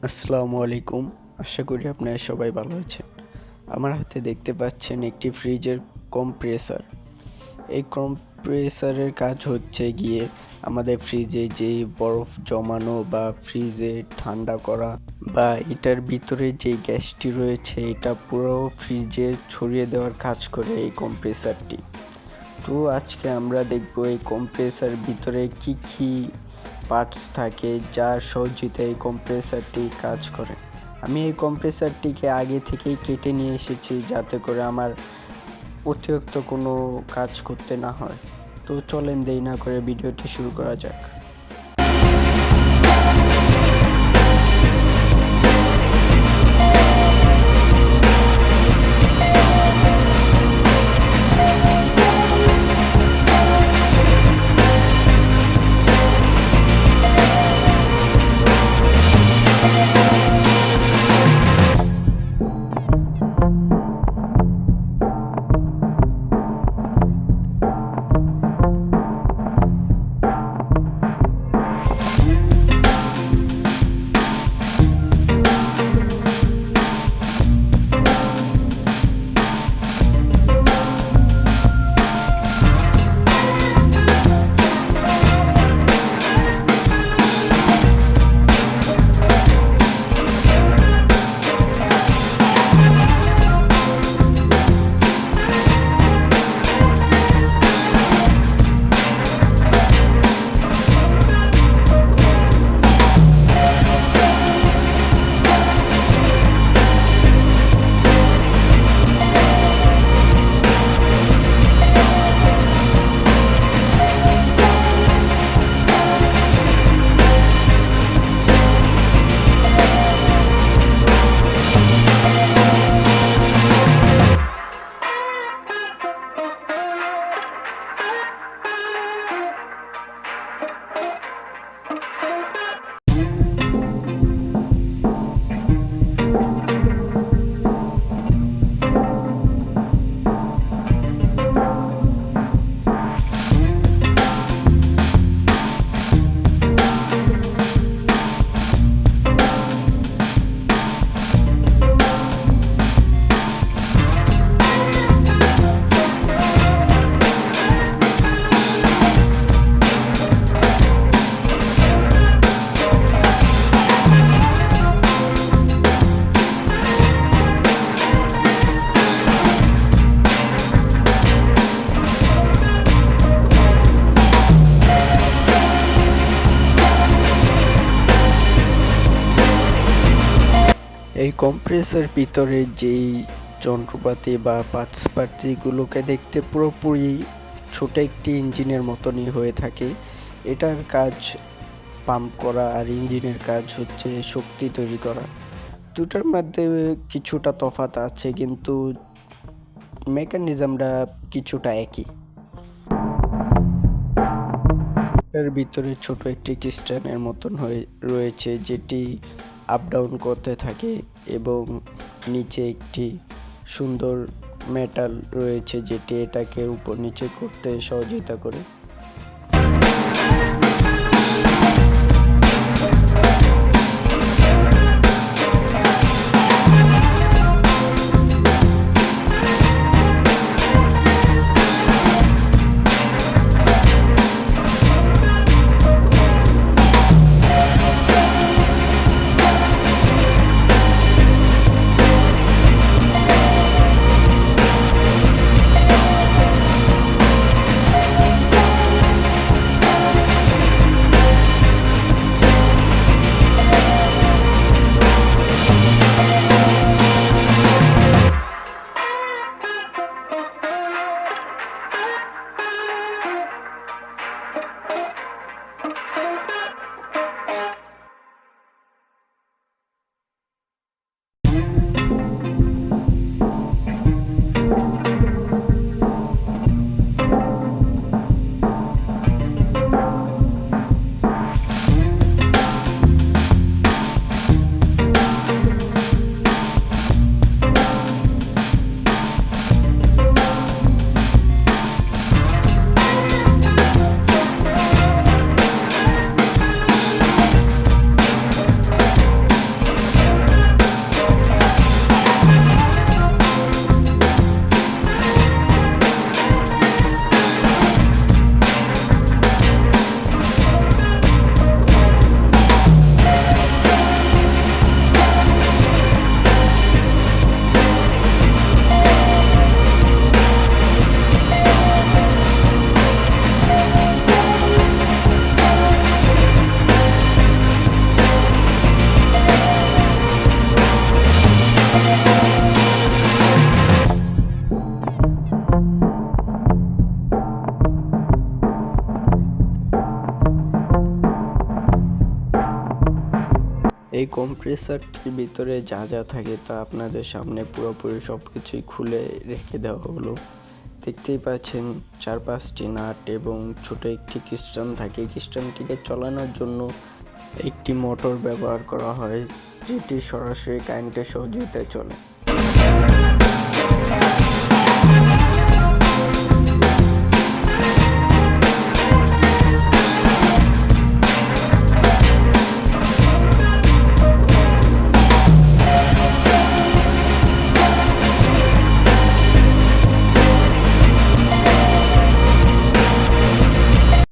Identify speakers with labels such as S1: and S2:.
S1: আসসালামু আলাইকুম। আশা করি আপনারা সবাই ভালো আছেন। আমার হাতে দেখতে পাচ্ছেন একটি ফ্রিজের কম্প্রেসার। এই কম্প্রেসারের কাজ হচ্ছে গিয়ে আমাদের ফ্রিজে যে বরফ জমানো বা ফ্রিজে ঠান্ডা করা বা এটার ভিতরে যে গ্যাসটি রয়েছে এটা পুরো ফ্রিজে ছড়িয়ে দেওয়ার কাজ করে এই কম্প্রেসারটি। তো আজকে আমরা দেখব এই কম্প্রেসার ভিতরে কি কি পার্টস থাকে যার সহযোগিতায় এই কম্প্রেসারটি কাজ করে। আমি এই কম্প্রেসারটিকে আগে থেকেই কেটে নিয়ে এসেছি যাতে করে আমার অতিরিক্ত কোনো কাজ করতে না হয়। তো চলেন দেরি না করে ভিডিওটি শুরু করা যাক। এই কম্প্রেসার ভিতরে যেই যন্ত্রপাতি বা পার্টসগুলোকে দেখতে পুরোপুরি ছোট একটি ইঞ্জিনের মতনই হয়ে থাকে। এটার কাজ পাম্প করা আর ইঞ্জিনের কাজ হচ্ছে শক্তি তৈরি করা। দুটার মধ্যে কিছুটা তফাৎ আছে কিন্তু মেকানিজমটা কিছুটা একই। এর ভিতরে ছোট একটি ক্রিস্টালের মতন হয়ে রয়েছে যেটি আপ ডাউন করতে থাকে এবং নিচে একটি সুন্দর মেটাল রয়েছে যেটি এটাকে উপর নিচে করতে সহযোগিতা করে। এই কম্প্রেসারটির ভিতরে যা যা থাকে তা আপনাদের সামনে পুরোপুরি সবকিছুই খুলে রেখে দেওয়া হলো। দেখতেই পাচ্ছেন 4-5টি নাট এবং ছোট একটি কিস্টান থাকে। কিস্টানটিকে চালানোর জন্য একটি মোটর ব্যবহার করা হয়, যেটি সরাসরি কারেন্টের সহযোগিতায় চলে।